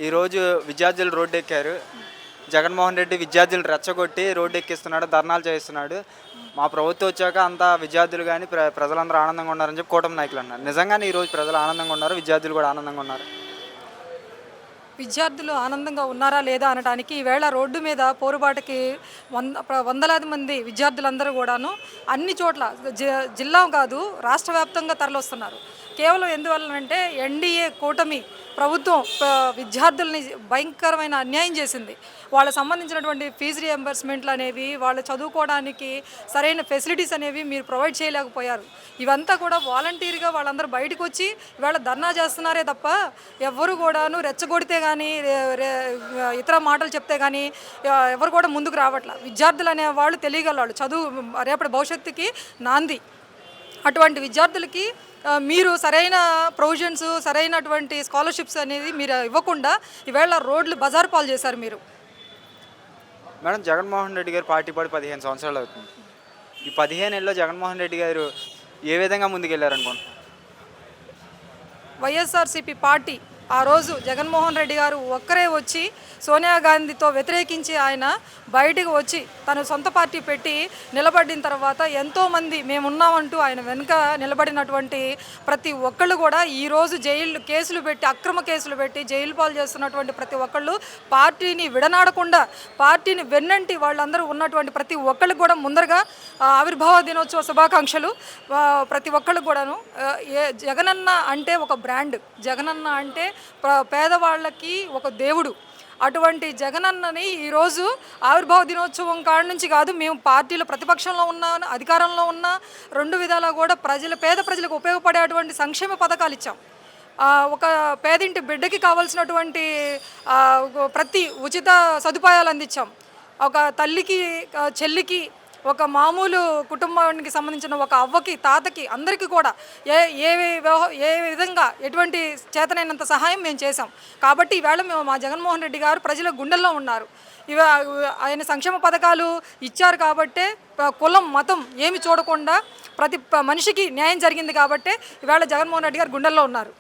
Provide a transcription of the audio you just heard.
ఈరోజు విద్యార్థులు రోడ్డెక్కారు. జగన్మోహన్ రెడ్డి విద్యార్థులను రెచ్చగొట్టి రోడ్డెక్కిస్తున్నాడు, ధర్నాలు చేయిస్తున్నాడు. మా ప్రభుత్వం వచ్చాక అంతా విద్యార్థులు కానీ ప్రజలందరూ ఆనందంగా ఉన్నారని చెప్పి కూటమి నాయకులు అన్నారు. నిజంగానే ఈరోజు ప్రజలు ఆనందంగా ఉన్నారు, విద్యార్థులు కూడా ఆనందంగా ఉన్నారు. విద్యార్థులు ఆనందంగా ఉన్నారా లేదా అనడానికి ఈవేళ రోడ్డు మీద పోరుబాటుకి వందలాది మంది విద్యార్థులందరూ కూడాను అన్ని చోట్ల జిల్లా కాదు రాష్ట్ర వ్యాప్తంగా తరలిస్తున్నారు. కేవలం ఎందువల్లనంటే ఎన్డీఏ కూటమి ప్రభుత్వం విద్యార్థుల్ని భయంకరమైన అన్యాయం చేసింది. వాళ్ళకి సంబంధించినటువంటి ఫీజు రియంబర్స్మెంట్లు అనేవి, వాళ్ళు చదువుకోవడానికి సరైన ఫెసిలిటీస్ అనేవి మీరు ప్రొవైడ్ చేయలేకపోయారు. ఇవంతా కూడా వాలంటీర్గా వాళ్ళందరూ బయటకు వచ్చి ఇవాళ ధర్నా చేస్తున్నారే తప్ప ఎవరు కూడాను రెచ్చగొడితే కానీ ఇతర మాటలు చెప్తే కానీ ఎవరు కూడా ముందుకు రావట్ల. విద్యార్థులు అనేవాళ్ళు తెలియగలవాళ్ళు, చదువు రేపటి భవిష్యత్తుకి నాంది. అటువంటి విద్యార్థులకి మీరు సరైన ప్రొవిజన్స్, సరైనటువంటి స్కాలర్షిప్స్ అనేది మీరు ఇవ్వకుండా ఈవేళ రోడ్లు బజారు పాలు చేశారు మీరు. మేడం, జగన్మోహన్ రెడ్డి గారు పార్టీ పడి 15 సంవత్సరాలు అవుతుంది. ఈ 15 ఏళ్ళలో జగన్మోహన్ రెడ్డి గారు ఏ విధంగా ముందుకెళ్ళారనుకుంటున్నారు? వైఎస్ఆర్సీపీ పార్టీ ఆ రోజు జగన్మోహన్ రెడ్డి గారు ఒక్కరే వచ్చి సోనియా గాంధీతో వ్యతిరేకించి ఆయన బయటకు వచ్చి తను సొంత పార్టీ పెట్టి నిలబడిన తర్వాత ఎంతోమంది మేమున్నామంటూ ఆయన వెనుక నిలబడినటువంటి ప్రతి ఒక్కళ్ళు కూడా ఈరోజు జైలు కేసులు పెట్టి, అక్రమ కేసులు పెట్టి జైలు పాలు చేస్తున్నటువంటి ప్రతి ఒక్కళ్ళు, పార్టీని విడనాడకుండా పార్టీని వెన్నంటి వాళ్ళందరూ ఉన్నటువంటి ప్రతి ఒక్కళ్ళకి కూడా ముందరగా ఆవిర్భావ దినోత్సవ శుభాకాంక్షలు. ప్రతి ఒక్కళ్ళకు కూడాను జగనన్న అంటే ఒక బ్రాండ్, జగనన్న అంటే పేదవాళ్ళకి ఒక దేవుడు. అటువంటి జగనన్నని ఈరోజు ఆవిర్భావ దినోత్సవం కాడ నుంచి కాదు, మేము పార్టీలో ప్రతిపక్షంలో ఉన్నా, అధికారంలో ఉన్నా, రెండు విధాలా కూడా పేద ప్రజలకు ఉపయోగపడేటువంటి సంక్షేమ పథకాలు ఇచ్చాం. ఒక పేదింటి బిడ్డకి కావాల్సినటువంటి ప్రతి ఉచిత సదుపాయాలు అందించాం. ఒక తల్లికి, చెల్లికి, ఒక మామూలు కుటుంబానికి సంబంధించిన ఒక అవ్వకి, తాతకి, అందరికీ కూడా ఏ విధంగా ఎటువంటి చేతనైనంత సహాయం మేము చేశాం. కాబట్టి ఈవేళ మేము మా జగన్మోహన్ రెడ్డి గారు ప్రజల గుండెల్లో ఉన్నారు. ఆయన సంక్షేమ పథకాలు ఇచ్చారు కాబట్టే, కులం మతం ఏమి చూడకుండా ప్రతి మనిషికి న్యాయం జరిగింది కాబట్టే ఈవేళ జగన్మోహన్ రెడ్డి గారు గుండెల్లో ఉన్నారు.